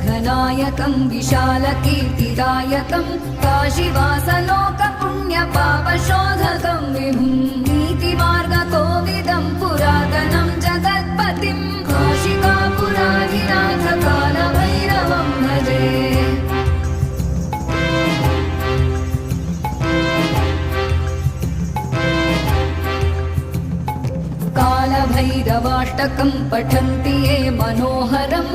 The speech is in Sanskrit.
विघ्ननायकं विशालकीर्तिदायकं काशीवासलोकपुण्यपापशोधकं विभुं नीतिमार्गकोविदं पुरातनं जगत्पतिं काशिकापुराधिनाथ कालभैरवं भजे। कालभैरवाष्टकं पठन्ति ये मनोहरं